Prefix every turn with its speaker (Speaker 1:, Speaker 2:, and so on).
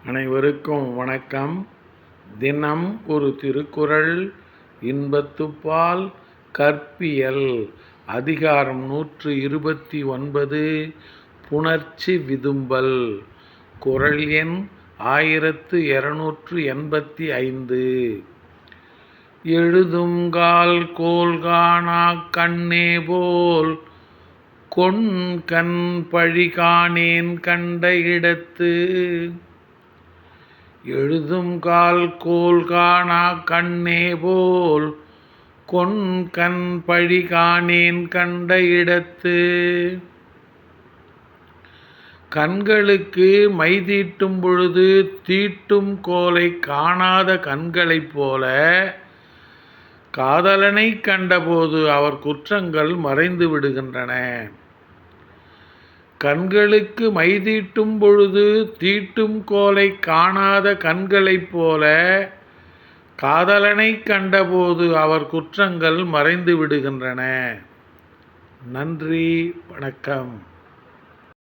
Speaker 1: அனைவருக்கும் வணக்கம். தினம் ஒரு திருக்குறள். இன்பத்துப்பால் கற்பியல். அதிகாரம் 129. புணர்ச்சி விதும்பல். குறள் எண் 1285. எழுதுங்கால் கோல்காணாக் கண்ணேபோல் கொண்கன் பழிகாணேன் கண்ட இடத்து. எழுதுங்கால் கோல்காணாக் கண்ணேபோல் கொண்கன் பழிகாணேன் கண்ட இடத்து. கண்களுக்கு மை தீட்டும் பொழுது தீட்டும் கோலைக் காணாத கண்களைப் போல காதலனைக் கண்டபோது அவர் குற்றங்கள் மறைந்து விடுகின்றன. கண்களுக்கு மை தீட்டும் பொழுது தீட்டும் கோலைக் காணாத கண்களைப் போல காதலனைக் கண்டபோது அவர் குற்றங்கள் மறைந்து விடுகின்றன. நன்றி, வணக்கம்.